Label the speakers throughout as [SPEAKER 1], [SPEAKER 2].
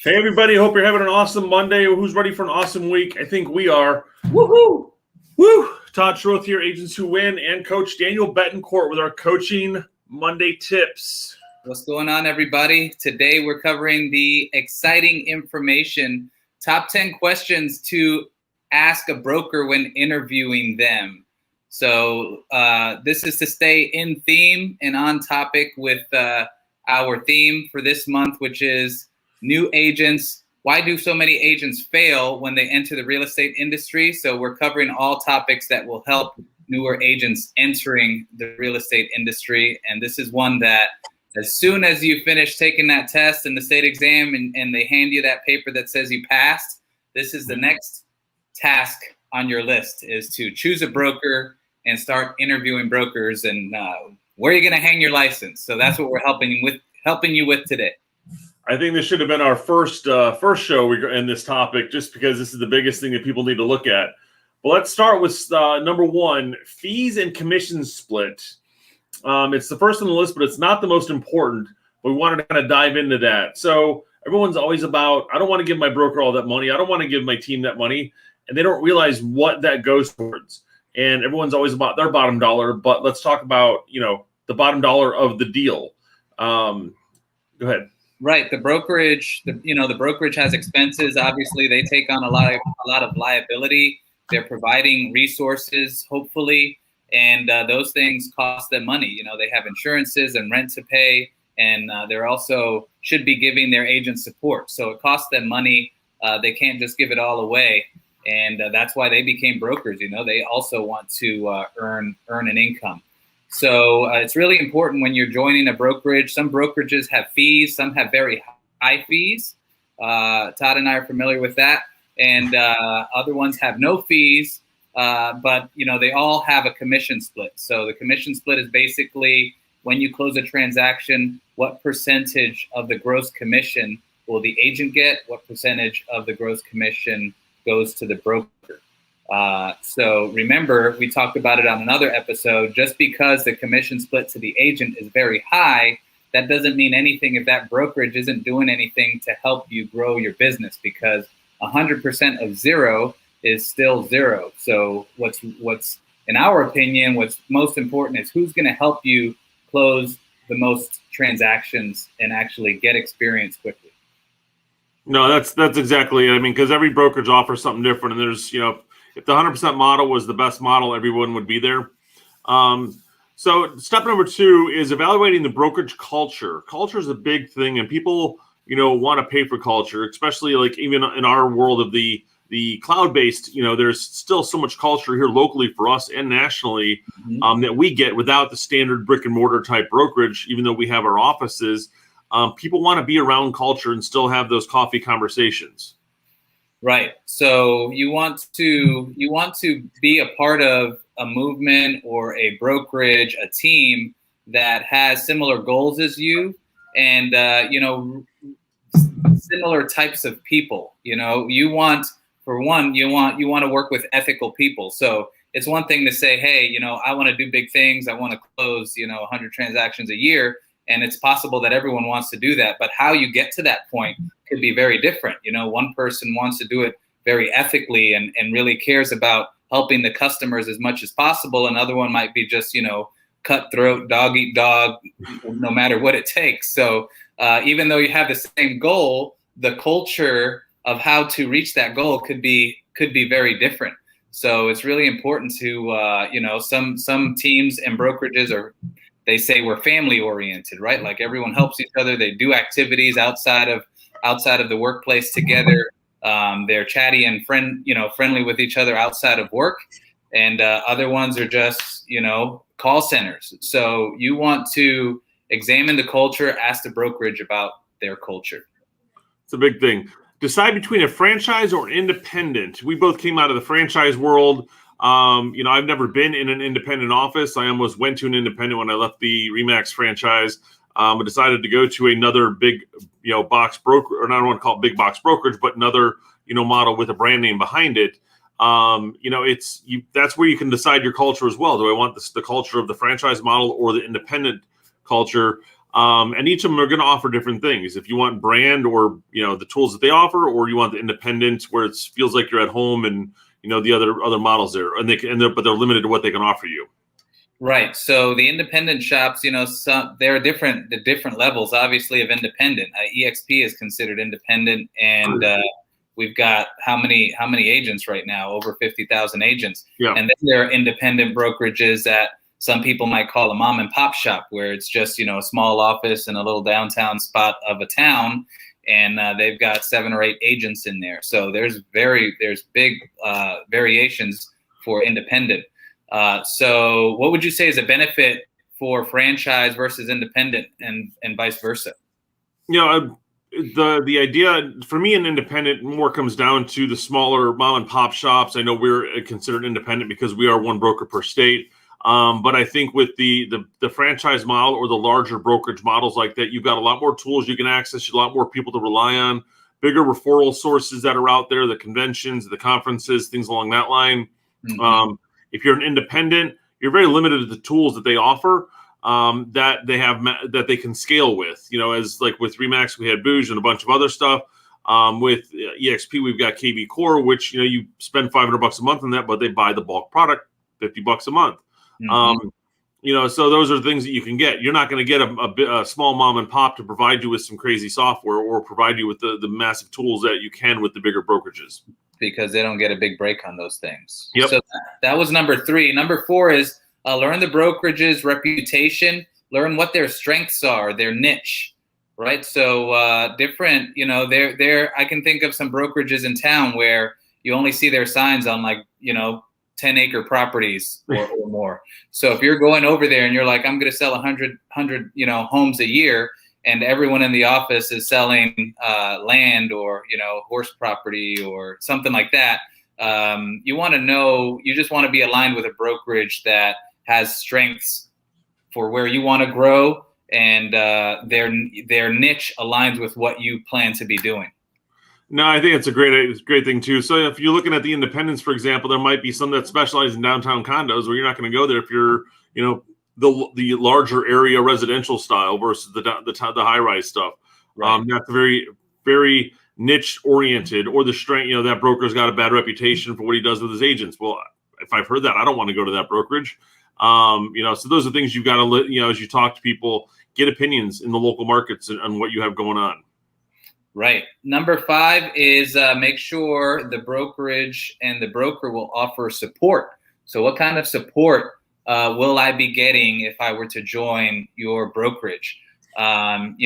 [SPEAKER 1] Hey, everybody. Hope you're having an awesome Monday. Who's ready for an awesome week? I think we are.
[SPEAKER 2] Woohoo!
[SPEAKER 1] Woo! Todd Schroth here, Agents Who Win, and Coach Daniel Betancourt with our Coaching Monday Tips.
[SPEAKER 2] What's going on, everybody? Today we're covering the exciting information, top 10 questions to ask a broker when interviewing them. So this is to stay in theme and on topic with our theme for this month, which is new agents. Why do so many agents fail when they enter the real estate industry? So we're covering all topics that will help newer agents entering the real estate industry. And this is one that as soon as you finish taking that test and the state exam and they hand you that paper that says you passed, this is the next task on your list, is to choose a broker and start interviewing brokers and where are you going to hang your license. So that's what we're helping you with today.
[SPEAKER 1] I think this should have been our first show in this topic, just because this is the biggest thing that people need to look at. But let's start with number one, fees and commission split. It's the first on the list, but it's not the most important. But we wanted to kind of dive into that. So everyone's always about, I don't want to give my broker all that money. I don't want to give my team that money. And they don't realize what that goes towards. And everyone's always about their bottom dollar. But let's talk about, the bottom dollar of the deal. Go ahead.
[SPEAKER 2] Right. The brokerage, the brokerage has expenses. Obviously, they take on a lot of liability. They're providing resources, hopefully, and those things cost them money. They have insurances and rent to pay, and they're also should be giving their agents support. So it costs them money. They can't just give it all away, and that's why they became brokers. They also want to earn an income. So it's really important when you're joining a brokerage. Some brokerages have fees. Some have very high fees. Todd and I are familiar with that. And other ones have no fees, but they all have a commission split. So the commission split is basically when you close a transaction, what percentage of the gross commission will the agent get? What percentage of the gross commission goes to the broker? So remember, we talked about it on another episode. Just because the commission split to the agent is very high, that doesn't mean anything if that brokerage isn't doing anything to help you grow your business, because 100% of zero is still zero. So what's in our opinion, what's most important is who's going to help you close the most transactions and actually get experience quickly.
[SPEAKER 1] No, that's exactly it. Because every brokerage offers something different, and there's, if the 100% model was the best model, everyone would be there. So step number two is evaluating the brokerage culture. Culture is a big thing, and people, want to pay for culture, especially like even in our world of the cloud-based, there's still so much culture here locally for us and nationally that we get without the standard brick and mortar type brokerage, even though we have our offices. People want to be around culture and still have those coffee conversations.
[SPEAKER 2] Right. So you want to be a part of a movement or a brokerage, a team that has similar goals as you, and similar types of people. You want to work with ethical people. So it's one thing to say, hey, I want to do big things. I want to close 100 transactions a year. And it's possible that everyone wants to do that. But how you get to that point could be very different. One person wants to do it very ethically and really cares about helping the customers as much as possible. Another one might be just, cutthroat, dog eat dog, no matter what it takes. So even though you have the same goal, the culture of how to reach that goal could be very different. So it's really important to, some teams and brokerages they say we're family oriented, right? Like everyone helps each other. They do activities outside of the workplace together. They're chatty and friendly with each other outside of work. And other ones are just, call centers. So you want to examine the culture, ask the brokerage about their culture.
[SPEAKER 1] It's a big thing. Decide between a franchise or independent. We both came out of the franchise world. I've never been in an independent office. I almost went to an independent when I left the RE/MAX franchise. I decided to go to another big, box broker, or I don't want to call it big box brokerage, but another, model with a brand name behind it. That's where you can decide your culture as well. Do I want the culture of the franchise model or the independent culture? And each of them are going to offer different things. If you want brand or, the tools that they offer, or you want the independent where it feels like you're at home and, the other models there, but they're limited to what they can offer you.
[SPEAKER 2] Right. So the independent shops, there are the different levels, obviously, of independent. EXP is considered independent, and we've got how many agents right now? Over 50,000 agents.
[SPEAKER 1] Yeah.
[SPEAKER 2] And then there are independent brokerages that some people might call a mom and pop shop, where it's just, a small office in a little downtown spot of a town, and they've got 7 or 8 agents in there. So there's big variations for independent. So what would you say is a benefit for franchise versus independent, and vice versa?
[SPEAKER 1] The idea for me in independent more comes down to the smaller mom and pop shops. I know we're considered independent because we are one broker per state. But I think with the franchise model or the larger brokerage models like that, you've got a lot more tools you can access, a lot more people to rely on, bigger referral sources that are out there, the conventions, the conferences, things along that line. Mm-hmm. If you're an independent, you're very limited to the tools that they offer, that they have, that they can scale with. As like with Remax, we had Bouge and a bunch of other stuff. With EXP, we've got KB Core, which you spend $500 a month on that, but they buy the bulk product $50 a month. Mm-hmm. So those are things that you can get. You're not going to get a small mom and pop to provide you with some crazy software or provide you with the massive tools that you can with the bigger brokerages,
[SPEAKER 2] because they don't get a big break on those things.
[SPEAKER 1] Yep.
[SPEAKER 2] So that was number 3. Number 4 is learn the brokerage's reputation, learn what their strengths are, their niche, right? So different, I can think of some brokerages in town where you only see their signs on 10-acre properties or more. So if you're going over there and you're like, I'm going to sell 100 homes a year, and everyone in the office is selling land or horse property or something like that, you just want to be aligned with a brokerage that has strengths for where you want to grow, and their niche aligns with what you plan to be doing.
[SPEAKER 1] No, I think it's a great thing too. So if you're looking at the independents, for example, there might be some that specialize in downtown condos where you're not going to go there if you're, the larger area residential style versus the high rise stuff. Right. That's very, very niche oriented, or the strength. That broker's got a bad reputation for what he does with his agents. Well, if I've heard that, I don't want to go to that brokerage. So those are things you've got to, as you talk to people, get opinions in the local markets on what you have going on.
[SPEAKER 2] Right. Number 5 is make sure the brokerage and the broker will offer support. So what kind of support will I be getting if I were to join your brokerage? Some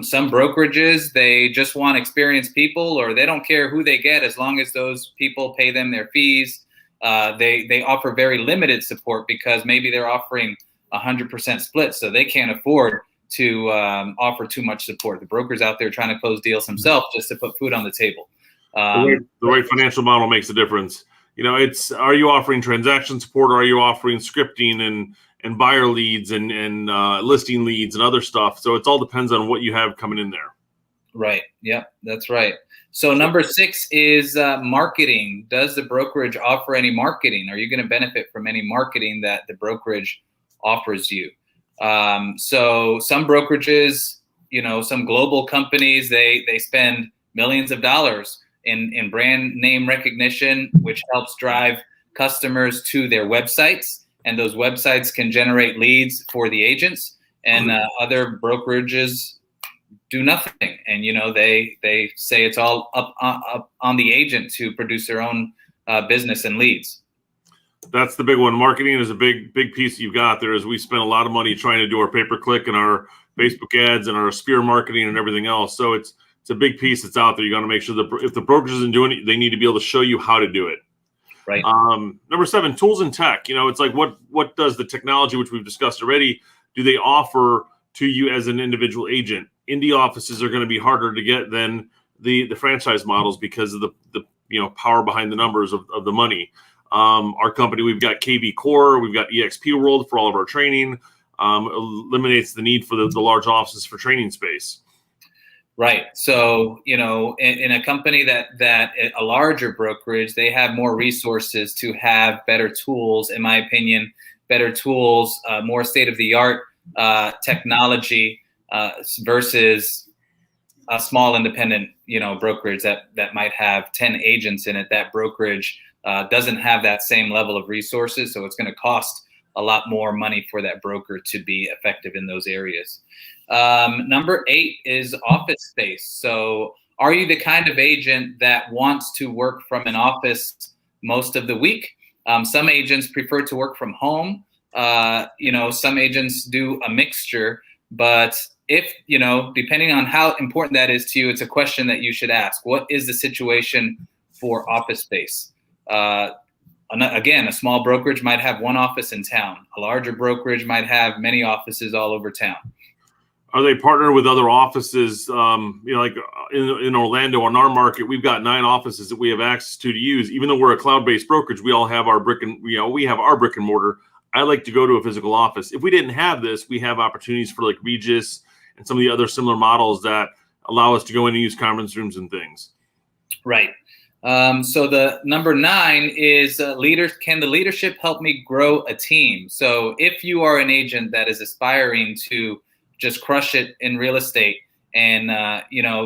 [SPEAKER 2] brokerages, they just want experienced people, or they don't care who they get as long as those people pay them their fees. They offer very limited support because maybe they're offering 100% split, so they can't afford to offer too much support. The broker's out there trying to close deals himself just to put food on the table.
[SPEAKER 1] The right financial model makes a difference. Are you offering transaction support, or are you offering scripting and buyer leads and listing leads and other stuff? So it all depends on what you have coming in there.
[SPEAKER 2] Right. Yep, that's right. So number 6 is marketing. Does the brokerage offer any marketing? Are you going to benefit from any marketing that the brokerage offers you? So some brokerages, some global companies, they spend millions of dollars in brand name recognition, which helps drive customers to their websites, and those websites can generate leads for the agents. And other brokerages do nothing, and they say it's all up on the agent to produce their own business and leads.
[SPEAKER 1] That's the big one. Marketing is a big piece you've got there. Is we spend a lot of money trying to do our pay-per-click and our Facebook ads and our spear marketing and everything else. So it's a big piece that's out there. You got to make sure that if the brokerage isn't doing it, they need to be able to show you how to do it.
[SPEAKER 2] Right.
[SPEAKER 1] Number 7, tools and tech. It's like what does the technology, which we've discussed already, do they offer to you as an individual agent? Indie offices are going to be harder to get than the franchise models because of the power behind the numbers of the money. Our company, we've got KB Core, we've got EXP World for all of our training. Eliminates the need for the large offices for training space.
[SPEAKER 2] Right. So, in a company that a larger brokerage, they have more resources to have better tools, in my opinion, better tools, more state of the art technology versus a small independent, brokerage that might have 10 agents in it. That brokerage doesn't have that same level of resources, so it's going to cost a lot more money for that broker to be effective in those areas. Number 8 is office space. So are you the kind of agent that wants to work from an office most of the week? Some agents prefer to work from home. Some agents do a mixture, but if, depending on how important that is to you, it's a question that you should ask. What is the situation for office space? Again, a small brokerage might have one office in town. A larger brokerage might have many offices all over town.
[SPEAKER 1] Are they partnered with other offices? Like in Orlando, in our market, we've got 9 offices that we have access to use. Even though we're a cloud-based brokerage, we all have our brick and mortar. I like to go to a physical office. If we didn't have this, we have opportunities for like Regis and some of the other similar models that allow us to go in and use conference rooms and things.
[SPEAKER 2] Right. So the number 9 is can the leadership help me grow a team? So if you are an agent that is aspiring to just crush it in real estate and,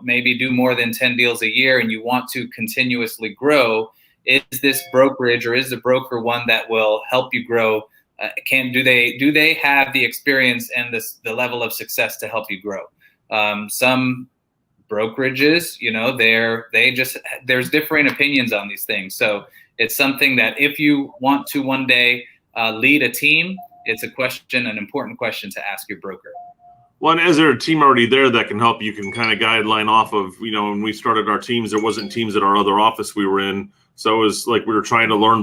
[SPEAKER 2] maybe do more than 10 deals a year and you want to continuously grow, is this brokerage or is the broker one that will help you grow? Do they have the experience and the level of success to help you grow? Some brokerages, there's differing opinions on these things. So it's something that if you want to one day lead a team, it's an important question to ask your broker.
[SPEAKER 1] Well, and as there a team already there that can help, you can kind of guideline off of, when we started our teams, there wasn't teams at our other office we were in. So it was like we were trying to learn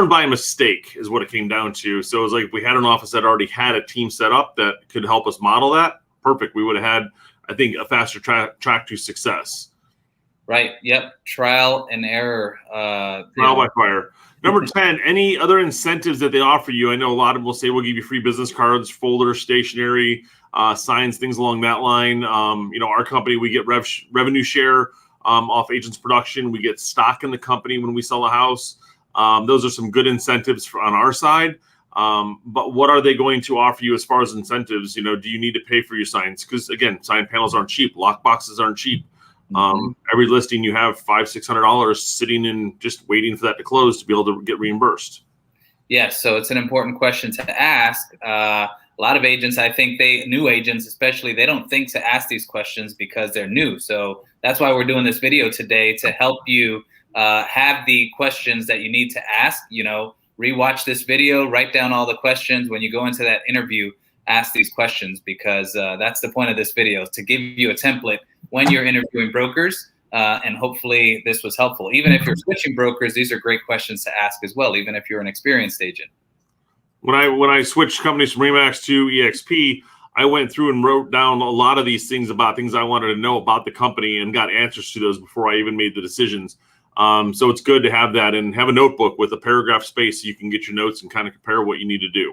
[SPEAKER 1] by mistake is what it came down to. So it was like if we had an office that already had a team set up that could help us model that, perfect. We would have had, I think, a faster track to success.
[SPEAKER 2] Right. Yep. Trial and error.
[SPEAKER 1] Trial by fire. Number 10, any other incentives that they offer you? I know a lot of them will say we'll give you free business cards, folders, stationery, signs, things along that line. Our company, we get revenue share off agents' production. We get stock in the company when we sell a house. Those are some good incentives on our side. But what are they going to offer you as far as incentives? Do you need to pay for your signs? Because again, sign panels aren't cheap. Lock boxes aren't cheap. Every listing you have $500-$600 sitting in just waiting for that to close to be able to get reimbursed.
[SPEAKER 2] Yes. So it's an important question to ask. A lot of agents, I think new agents especially, they don't think to ask these questions because they're new. So that's why we're doing this video today to help you have the questions that you need to ask. Rewatch this video, write down all the questions. When you go into that interview, ask these questions because that's the point of this video, to give you a template when you're interviewing brokers. And hopefully this was helpful. Even if you're switching brokers, these are great questions to ask as well, even if you're an experienced agent.
[SPEAKER 1] When I switched companies from RE/MAX to EXP, I went through and wrote down a lot of these things about things I wanted to know about the company and got answers to those before I even made the decisions. So it's good to have that and have a notebook with a paragraph space so you can get your notes and kind of compare what you need to do.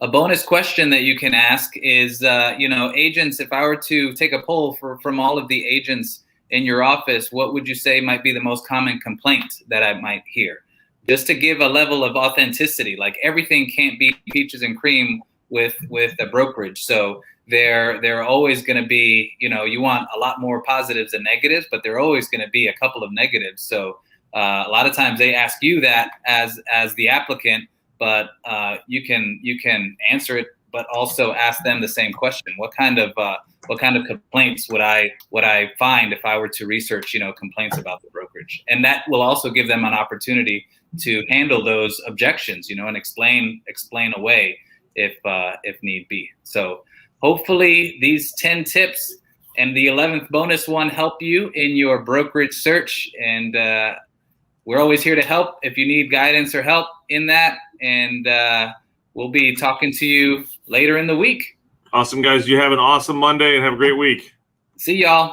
[SPEAKER 2] A bonus question that you can ask is, agents, if I were to take a poll from all of the agents in your office, what would you say might be the most common complaint that I might hear? Just to give a level of authenticity, like everything can't be peaches and cream with a brokerage. So there are always going to be, you want a lot more positives than negatives, but there are always going to be a couple of negatives. So a lot of times they ask you that as the applicant, but you can answer it, but also ask them the same question. What kind of complaints would I find if I were to research, complaints about the brokerage? And that will also give them an opportunity to handle those objections, and explain away if need be. So hopefully these 10 tips and the 11th bonus one help you in your brokerage search. And we're always here to help if you need guidance or help in that. And we'll be talking to you later in the week.
[SPEAKER 1] Awesome, guys. You have an awesome Monday and have a great week.
[SPEAKER 2] See y'all.